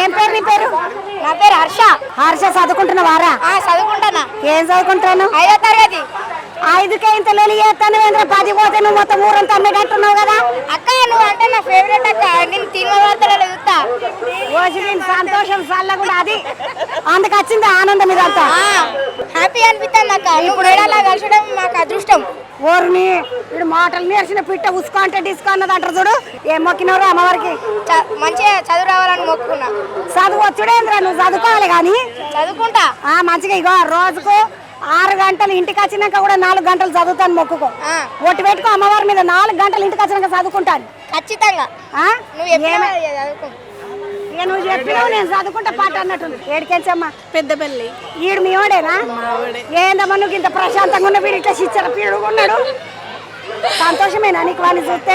ఏం పేరు నీ పేరు? నా పేరు హర్ష. హర్ష చదువుకుంటున్నావారా? చదువుకుంటానా. ఏం చదువుకుంటాను? 5వ తరగతి. 5కే ఇంత లొలి చేస్తాను, 10 పోతే నువ్వు మొత్తం ఊరంతా అమ్మేటట్టున్నావు కదా. అక్క నువ్వు అంటే నా ఫేవరెట్ అక్క. నేను తిన్న వార్తలలో చూస్తా. సంతోషం చల్లకుండా అది అందుకు వచ్చింది ఆనందం ఇదంతా. హ్యాపీ అనిపిస్తుంది అక్క. ఇప్పుడు ఏడాలా కలిసడం మాకు అదృష్టం. ఊరిని వీడు మాటలు నేర్చిన పిట్ట ఉసుకో అంటే డిస్కో అన్నది అంటారు చూడు. ఏం మొక్కినవరు అమ్మవారికి? మంచిగా చదువు రావాలని మొక్కుకున్నా. చదువు వచ్చుడేంద్రా, నువ్వు చదువుకోవాలి కానీ. చదువుకుంటా మంచిగా ఇగో రోజుకు 6 గంటలు, ఇంటికి వచ్చినాక కూడా 4 గంటలు చదువుతాను మొక్కుకో. ఒట్టి పెట్టుకో అమ్మవారి మీద 4 గంటలు ఇంటికి వచ్చినాక చదువుకుంటాను ఖచ్చితంగా. నువ్వు చెప్పినావు నేను చదువుకుంటా పాట అన్నట్టుంది. ఏడికెళ్ళమ్మా? పెద్దపల్లి. ఈడు మీ వాడేనా? ఏందమ్మా నువ్వు ఇంత ప్రశాంతంగా ఉన్న వీడు ఇట్లా శిచ్చర పీడుకున్నాడు. సంతోషమేనా నీకు వాడిని చూస్తే?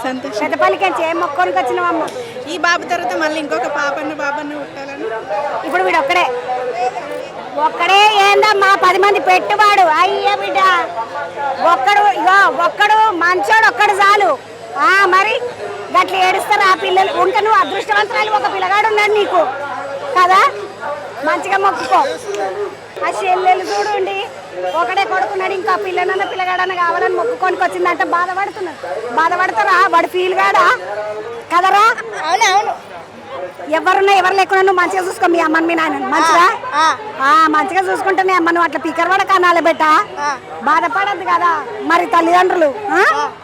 సంతోషం. పెద్దపల్లికి ఏం మొక్కోనికి వచ్చినావమ్మా? ఈ బాబు తర్వాత మళ్ళీ ఇంకొక బాబన్న పుట్టాలని. ఇప్పుడు వీడు ఒక్కడే ఏందమ్మా 10 మంది పెట్టువాడు. అయ్య బిడ్డ ఒక్కడు మంచోడు, ఒక్కడు చాలు. మరి గట్ల ఏడుస్తారు ఆ పిల్లలు ఉంటే. నువ్వు అదృష్టవంతురాలు, ఒక పిల్లగాడు ఉన్నాడు నీకు కదా. మంచిగా మొక్కుకో. ఆ చెల్లెలు చూడండి, ఒకడే కొడుకున్నాడు, ఇంకా పిల్లగాడన్న కావాలని మొక్కుకోనికి వచ్చిందంటే బాధపడతారా? వాడు ఫీల్ కాడా కదరా? అవునవును. ఎవరు లేకుండా నువ్వు మంచిగా చూసుకో మీ అమ్మని మీ నాయన. మంచిగా చూసుకుంటేనే అమ్మ. నువ్వు అట్లా పికర్ పడక అనాలి బెట్ట. బాధపడద్దు కదా మరి తల్లిదండ్రులు.